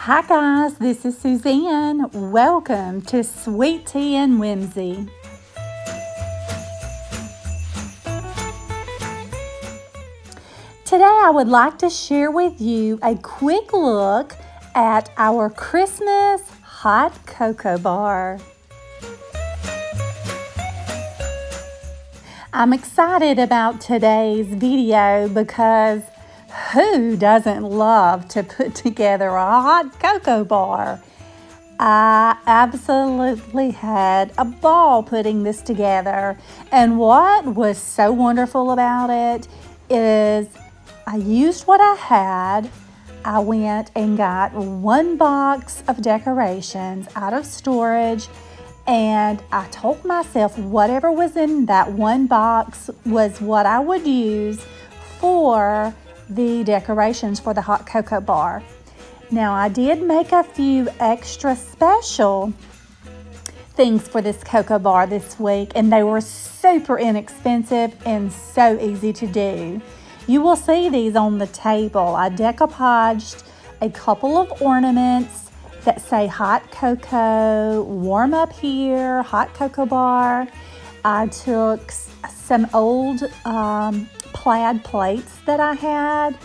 Hi guys, this is Suzanne. Welcome to Sweet Tea and Whimsy. Today I would like to share with you a quick look at our Christmas hot cocoa bar. I'm excited about today's video because who doesn't love to put together a hot cocoa bar? I absolutely had a ball putting this together. And what was so wonderful about it is I used what I had. I went and got one box of decorations out of storage, and I told myself whatever was in that one box was what I would use for the decorations for the hot cocoa bar. Now, I did make a few extra special things for this cocoa bar this week, and they were super inexpensive and so easy to do. You will see these on the table. I decoupaged a couple of ornaments that say hot cocoa, warm up here, hot cocoa bar. I took some old plaid plates that I had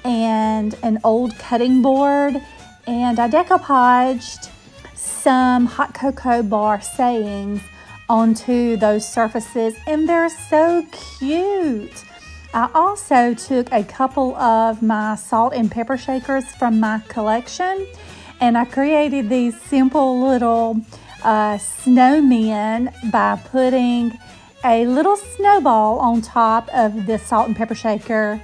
and an old cutting board, and I decoupaged some hot cocoa bar sayings onto those surfaces, and they're so cute. I also took a couple of my salt and pepper shakers from my collection, and I created these simple little snowmen by putting a little snowball on top of the salt and pepper shaker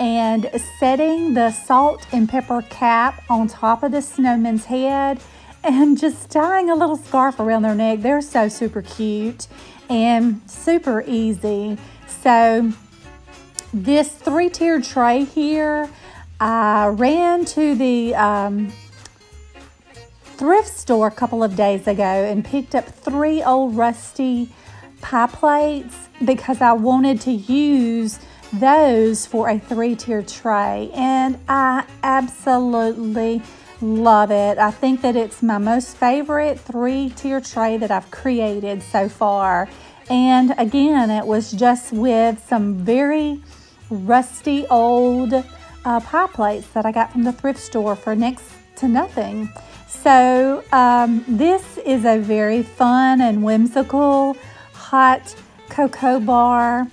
and setting the salt and pepper cap on top of the snowman's head and just tying a little scarf around their neck. They're so super cute and super easy. So this 3-tiered tray here, I ran to the thrift store a couple of days ago and picked up 3 old rusty pie plates because I wanted to use those for a 3-tiered tray, and I absolutely love it. I think that it's my most favorite 3-tier tray that I've created so far. And again, it was just with some very rusty old pie plates that I got from the thrift store for next to nothing. So this is a very fun and whimsical hot cocoa bar.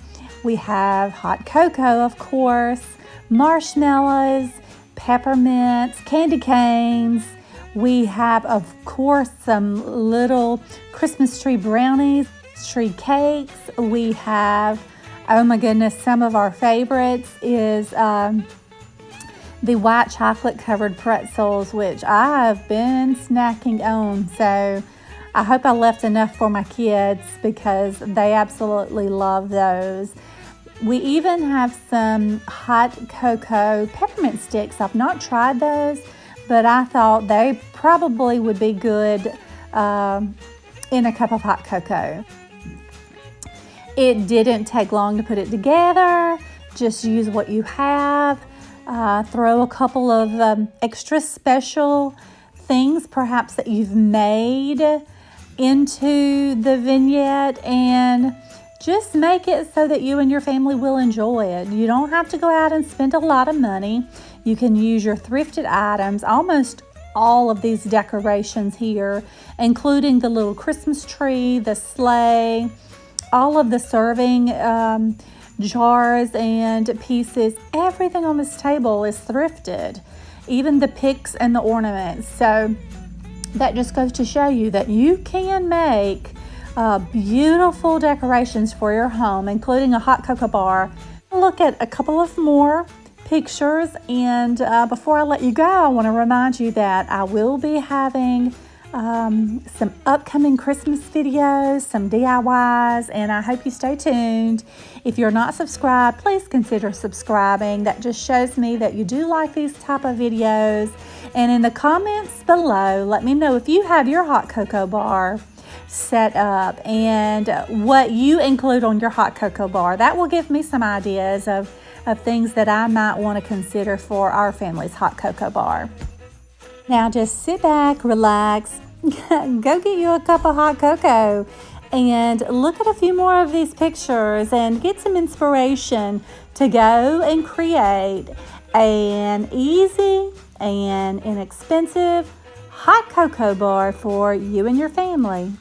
We have hot cocoa, of course, marshmallows, peppermints, candy canes. We have, of course, some little Christmas tree brownies, tree cakes. We have, oh my goodness, some of our favorites is the white chocolate covered pretzels, which I have been snacking on. So I hope I left enough for my kids because they absolutely love those. We even have some hot cocoa peppermint sticks. I've not tried those, but I thought they probably would be good in a cup of hot cocoa. It didn't take long to put it together. Just use what you have. Throw a couple of extra special things perhaps that you've made into the vignette, and just make it so that you and your family will enjoy it. You don't have to go out and spend a lot of money. You can use your thrifted items. Almost all of these decorations here, including the little Christmas tree, the sleigh, all of the serving jars and pieces, everything on this table is thrifted, even the picks and the ornaments. So that just goes to show you that you can make beautiful decorations for your home, including a hot cocoa bar. Look at a couple of more pictures, and before I let you go, I want to remind you that I will be having some upcoming Christmas videos, some DIYs, and I hope you stay tuned. If you're not subscribed, please consider subscribing. That just shows me that you do like these type of videos. And in the comments below, let me know if you have your hot cocoa bar set up and what you include on your hot cocoa bar. That will give me some ideas of things that I might want to consider for our family's hot cocoa bar. Now just sit back, relax, go get you a cup of hot cocoa, and look at a few more of these pictures and get some inspiration to go and create an easy and inexpensive hot cocoa bar for you and your family.